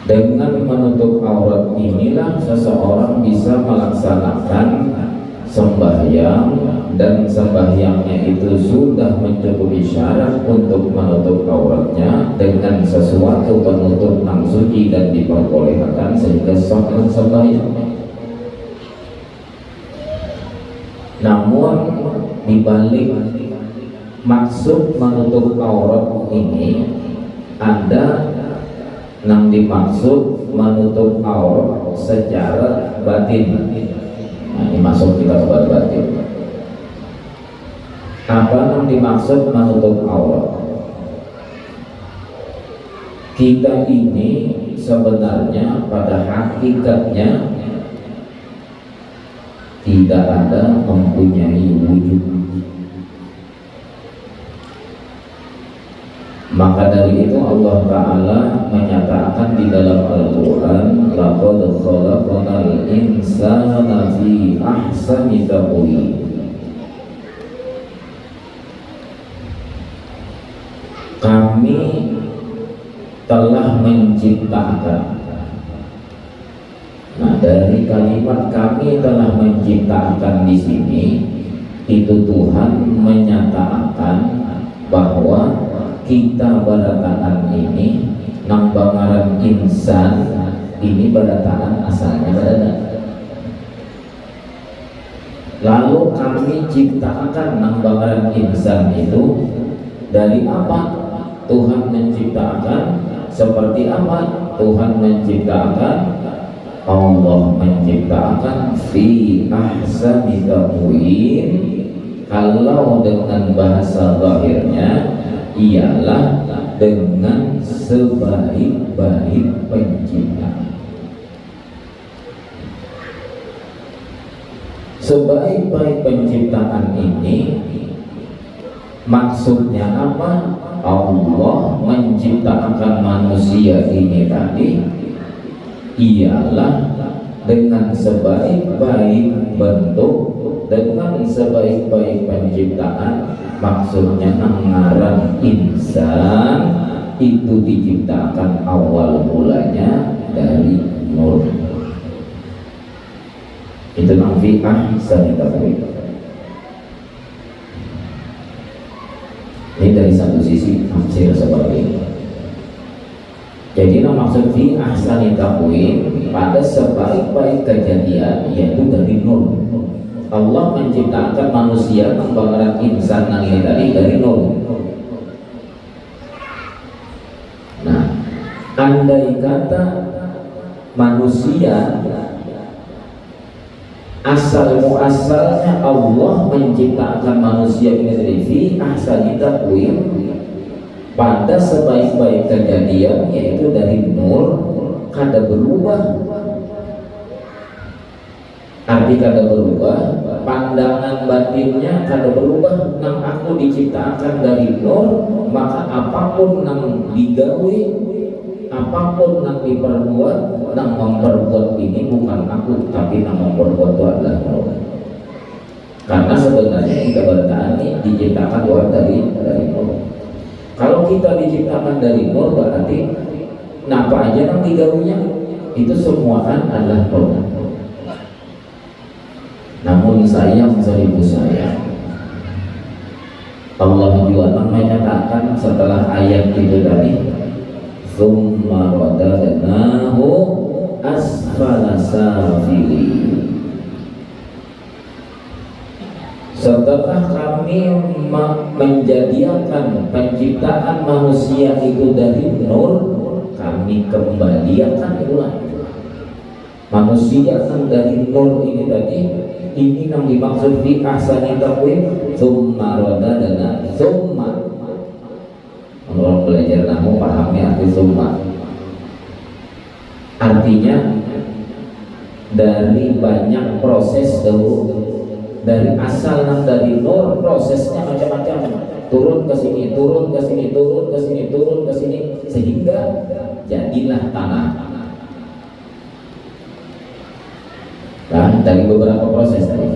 dengan menutup aurat inilah seseorang bisa melaksanakan sembahyang, dan sembahyangnya itu sudah mencukupi syarat untuk menutup auratnya dengan sesuatu penutup yang suci dan diperbolehkan sehingga sah sembahyang. Namun dibalik maksud menutup aurat ini ada yang dimaksud menutup aurat secara batin. Nah, ini masuk kita ke batin. Apa yang dimaksud menutup aurat? Kita ini sebenarnya pada hakikatnya tidak ada mempunyai wujud. Maka dari itu Allah Ta'ala menyatakan di dalam Al-Quran, laqad khalaqnal insana fi ahsani taqwim. Kami telah menciptakan. Nah, dari kalimat kami telah menciptakan di sini, itu Tuhan menyatakan bahwa kita barataan ini nambangaran insan ini barataan asalnya berada. Lalu kami ciptakan nambangaran insan itu dari apa? Tuhan menciptakan seperti apa? Tuhan menciptakan, Allah menciptakan fi ahsani taqwim. Kalau dengan bahasa zahirnya ialah dengan sebaik-baik penciptaan. Sebaik-baik penciptaan ini maksudnya apa? Allah menciptakan manusia ini tadi ialah dengan sebaik-baik bentuk, dengan sebaik-baik penciptaan. Maksudnya ngaran insan itu diciptakan awal mulanya dari nur. Itu fi ahsani taqwim. Ini dari satu sisi tafsir seperti ini. Jadi maksud fi ahsani taqwim pada sebaik-baik kejadian yaitu dari nur. Allah menciptakan manusia, pembangunan insan ini tadi dari nol. andai kata manusia asal muasalnya Allah menciptakan manusia ini dari fi ahsani taqwim, pada sebaik-baik kejadian yaitu dari nur, kada berubah. Arti kada berubah, pandangan batinnya kada berubah. Nang aku diciptakan dari nur, maka apapun nang digawe, apapun nang diperbuat, nang memperbuat ini bukan aku, tapi nang memperbuat itu adalah nur. Karena sebenarnya kita bertani diciptakan luar dari nur. Kalau kita diciptakan dari nur, berarti napa aja nang digawenya itu semua kan adalah nur. Namun sayang seribu sayang, Allah juga menyatakan setelah ayat itu tadi, summa radadnahu asfala safilin. Setelah kami menjadikan penciptaan manusia itu dari nur, kami kembalikan ulang manusia yang dari nur ini tadi. Ini yang dimaksud fi ahsani taqwim, summa radadna. Summa, orang belajar nahu pahamnya arti summa, artinya dari banyak proses dahulu, dari asal dan dari nur prosesnya macam-macam, turun ke sini, turun ke sini, turun ke sini, turun ke sini, sehingga jadilah tanah. Nah, dari beberapa proses tadi.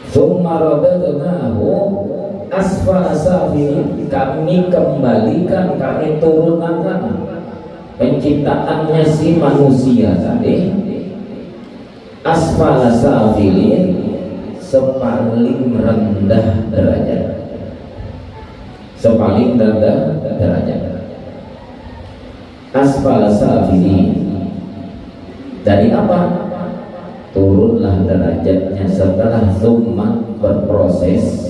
Summa radadnahu asfala safilin, kami kembalikan, kami turunkan penciptaannya si manusia tadi asfala safilin, sepaling rendah derajat, sepaling rendah derajat. Asfala safilin dari apa? Turunlah derajatnya setelah summa berproses.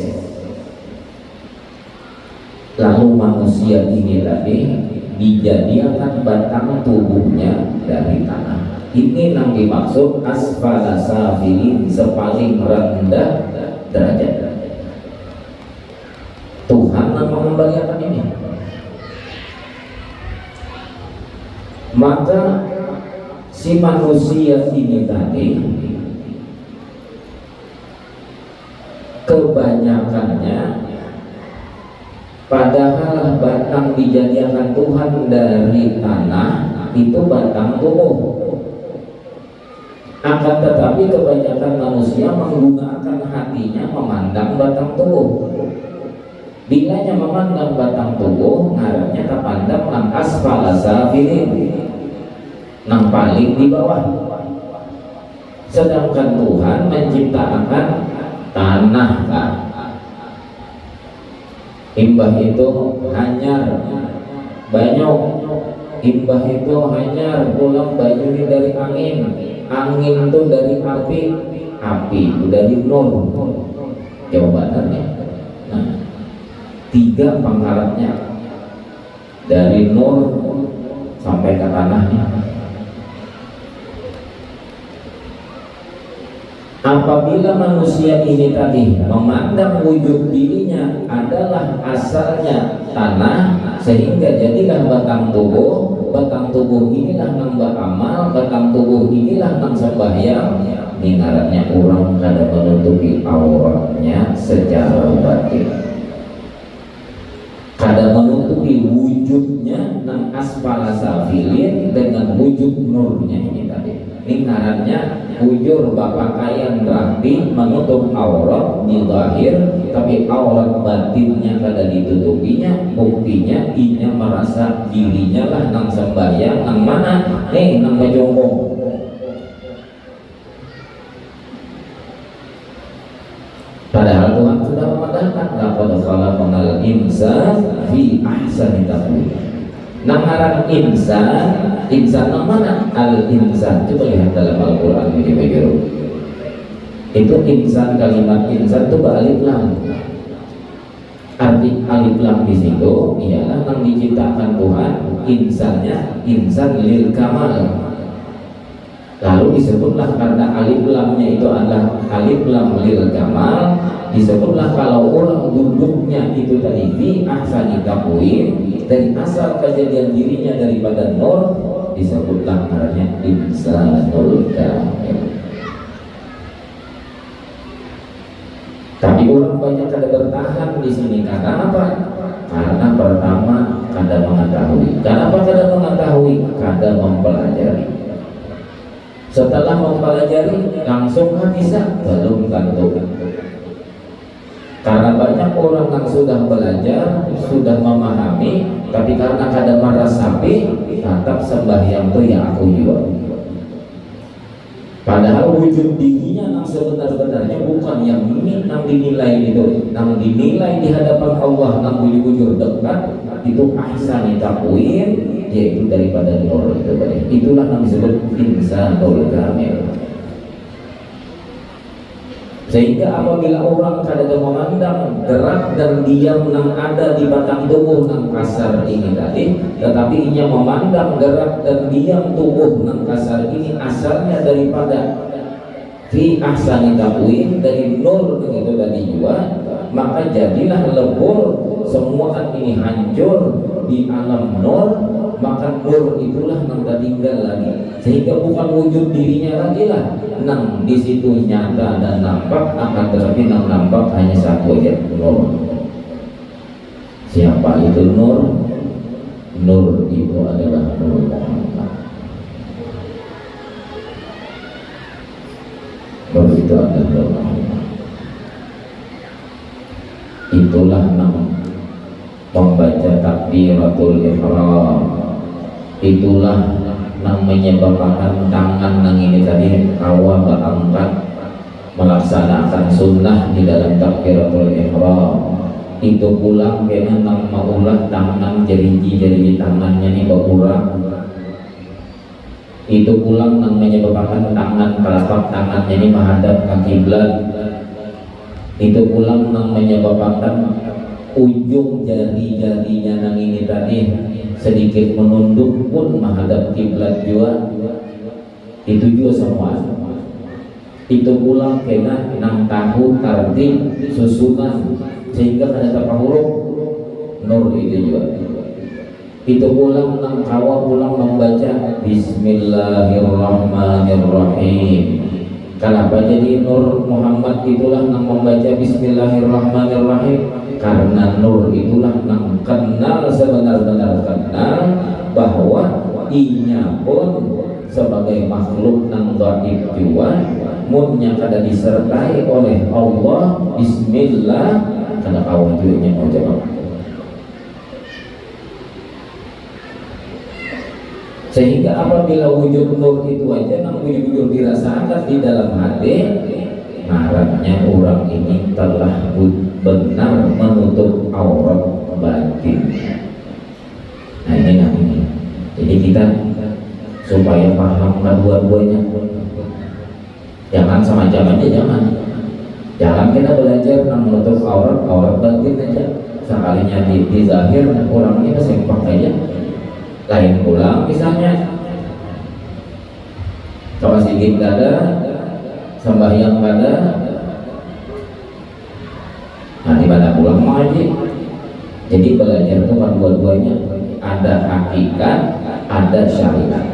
Lalu manusia ini tadi dijadikan batang tubuhnya dari tanah. Ini yang dimaksud asfala safilin, sepaling rendah derajat. Tuhan yang mengembalikan ini. Maka si manusia ini tadi kebanyakannya, padahal batang dijadikan Tuhan dari tanah itu batang tubuh. Akan tetapi kebanyakan manusia menggunakan hatinya memandang batang tubuh. Bilanya memandang batang tubuh, ngarannya terpandang nang asfala safilin, nang paling di bawah. Sedangkan Tuhan menciptakan tanah kan. Imbah itu hanyar banyak, imbah itu hanyar pulang baju ini dari angin, angin itu dari api, api itu dari nur. Jawabannya nah, 3 pangkalannya, dari nur sampai ke tanahnya. Apabila manusia ini tadi memandang wujud dirinya adalah asalnya tanah, sehingga jadilah batang tubuh. Batang tubuh inilah nang beramal, batang tubuh inilah nang sembahyang. Ini ngarannya orang kada menutupi auratnya secara batin, kada menutupi wujudnya nang asfala safilin dengan wujud nurnya ini tadi. Ini ngarannya ujur berpakaian rapi menutup aurat di zahir, tapi aurat batinnya kada ditutupinya. Buktinya inya merasa dirinya lah nang sembahyang, nang mana? Nang bajongkong. Padahal Tuhan sudah memandangkan laqad khalaqnal insana fi ahsani taqwim. Namaran insan, insan yang mana? Al-insan. Coba lihat dalam Al-Quran ini begitu. Itu insan, kalimat insan itu alif lam. Arti alif lam di situ ialah yang diciptakan Tuhan, insannya insan lil kamal. Lalu disebutlah karena alif lamnya itu adalah alif lam lil kamal, disebutlah kalau orang duduknya itu tadi fi ahsani taqwim, dari asal kejadian dirinya daripada nur, disebutlah namanya insanul kamil. Tapi orang banyak kada bertahan di sini karena apa? Karena pertama kada mengetahui. Kenapa kada mengetahui? Kada mempelajari. Setelah mempelajari langsung bisa? Belum tentu. Karena banyak orang yang sudah belajar, sudah memahami, tapi karena kada merasapi, tetap sembahyang itu ya aku jual. Padahal wujud dirinya yang sebenar-benarnya bukan yang ini yang dinilai itu, yang dinilai di hadapan Allah yang wujud dekat itu ahsani taqwim, yaitu daripada nur itu tadi. Itulah yang disebut insanul kamil. Sehingga apabila orang kadang memandang gerak dan diam yang ada di batang tubuh yang kasar ini tadi, tetapi ia memandang gerak dan diam tubuh yang kasar ini asalnya daripada fi ahsani taqwim, dari nur itu tadi juga, maka jadilah lebur semua ini hancur di alam nur, maka nur itulah yang tinggal lagi, sehingga bukan wujud dirinya lagi lah nang di situ nyata dan nampak, akan tetapi nang nampak hanya satu aja, nur. Siapa itu nur? Nur itu adalah Nur Muhammad. Nur itu adalah Nur Muhammad. Itulah nang membaca takbiratul ihram, itulah nang menyebabkan tangan nang ini tadi awal berangkat melaksanakan sunnah di dalam takbiratul ihram. Itu pulang kena nang maulah tangan jari tangannya ini berkurang. Itu pulang nang menyebabkan tangan telapak tangannya ini menghadap ke kiblat. Itu pulang nang menyebabkan ujung jari-jarinya nang ini tadi sedikit menunduk pun menghadap kiblat juga. Itu juga semua. Itu pulang kena nang tahu tertib susunan sehingga pada tapa huruf nur itu juga. Itu pulang nang kawa pulang membaca Bismillahirrahmanirrahim. Kenapa jadi Nur Muhammad itulah nang membaca Bismillahirrahmanirrahim? Karena nur itulah nang kenal sebenar-benar kenal bahwa inya pun sebagai makhluk nang dhaif juga munnya kada disertai oleh Allah Bismillah, karena kawan juga mau jawab. Sehingga apabila wujud nur itu aja nang wujud dirasakan di dalam hati, harapnya orang ini telah benar menutup aurat batin. Nah ini nah ini. Jadi kita supaya paham kedua-duanya, jangan semacam aja, jangan kita belajar nang menutup aurat batin aja. Sekalinya di zahir orang ini kesempak aja. Lain pulang misalnya kalau sedikit dada sembahyang pada nanti pada pulang ngaji. Jadi belajar itu kan dua-duanya, ada hakikat, ada syariat.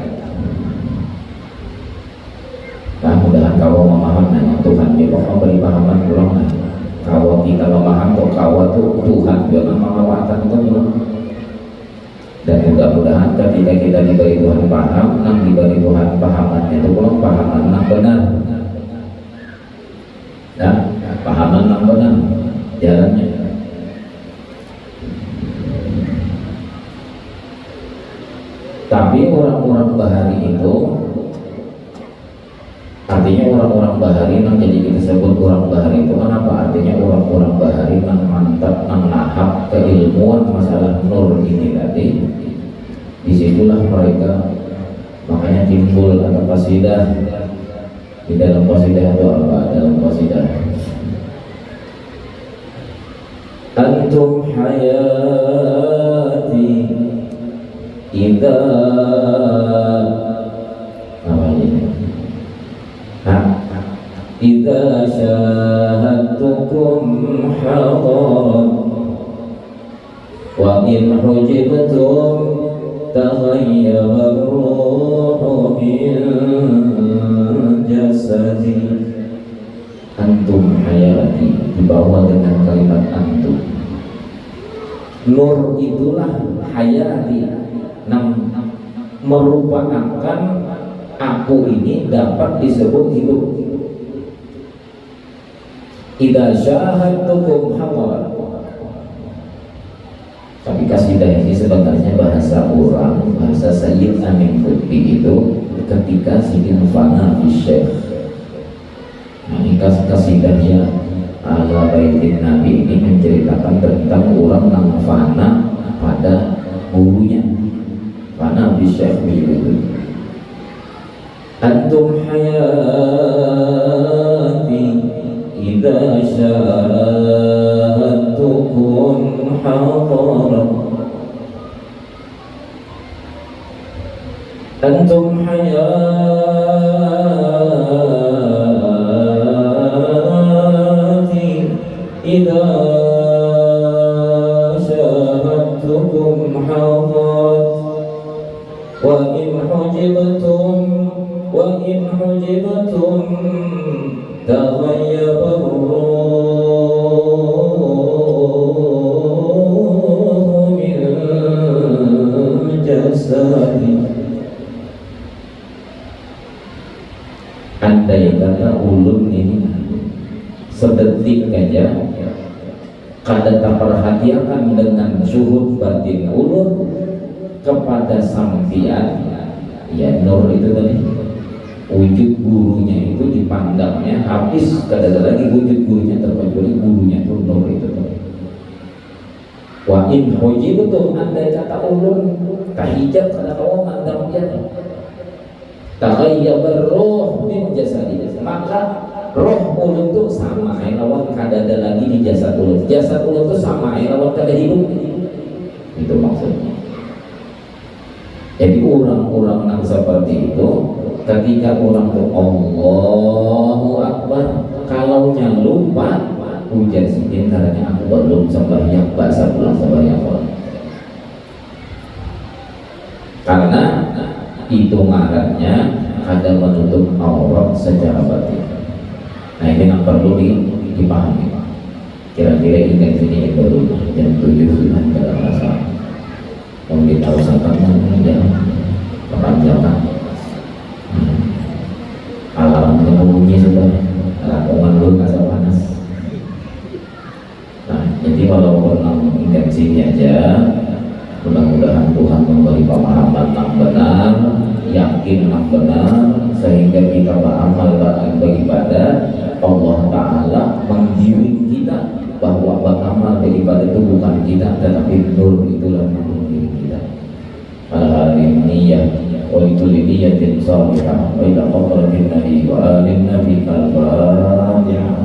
Nah, mudahan kau memahami Tuhan dia mau beri pahaman pulang. Kalau kita memaham kok kau tuh Tuhan jangan mengawatan itu pulang. Dan mudah-mudahan ketika kita diberi Tuhan paham, nang diberi Tuhan pahamannya itu pulang pahaman nang benar. Nah, pahaman nang benar jalannya. Tapi orang-orang bahari itu artinya orang-orang bahari nang jadi kita sebut orang bahari itu kan apa? Artinya orang-orang bahari nang mantap, nang lahap keilmuan masalah nur ini tadi. Disitulah mereka makanya timbul atau qasidah Di dalam qasidah itu apa? Dalam qasidah antum hayati idza apa ini? Idza syahadtukum hadarat wa in hujibtum taghayyara ruhu min jasadi. Antum hayati dibawa dengan kalimat antum. Nur itulah hayati, merupakan aku ini dapat disebut hidup. Idza syahadtukum hadarat. Tapi kasidah ini sebenarnya bahasa orang, bahasa Sayyid Amin Qutbi itu ketika sidin fana fi syekh. Nah, ini kasidahnya ala baitin Nabi ini menceritakan tentang orang yang fana pada gurunya, fana fi syekh itu. Antum hayati idza syahadtukum hadarat. Antum hayati idza syahadtukum hadarat wa in hujibtum taghayyara ruhu min jasadi. Andai kata ulun ini sedetik aja kada terperhatikan dengan syuhud batin ulun kepada sampian, ya nur itu tadi wujud gurunya itu dipandangnya habis, kada ada lagi wujud gurunya terkecuali gurunya itu nur itu tadi. Wa in hujibtum, andai kata ulun kahijab kada kawa mandang dia taghayyara ruh min jasadi, maka roh ulun itu sama lawan kada ada lagi di jasad ulun. Jasad ulun itu sama lawan kada hidup. Itu maksudnya. Jadi orang-orang yang seperti itu ketika orang itu Allahu Akbar, kalaunya lupa ujar sidin karena aku belum sembahyang bahasa pulang sembahyang orang. Karena itu ngarannya ada menutup aurat secara batin. Nah ini yang perlu dipahami. Kira-kira indeks ini baru jam 7 sudah dalam masalah. Mungkin tahu sahabatnya ya kepanjangan. Alarmnya bunyi sudah, lamongan dulu kasar panas. Nah jadi walaupun indeks ini aja, mudah-mudahan Tuhan memberi pemahaman yang benar, yakin yang benar, sehingga kita beramal dan beribadah. Allah Ta'ala menggiring kita bahwa beramal beribadah itu bukan kita, tetapi nur itulah yang menggiring kita. Ala niyah wa likulli niyatin salihah wa ila qadratin nabi wa alin nabi al-fatihah.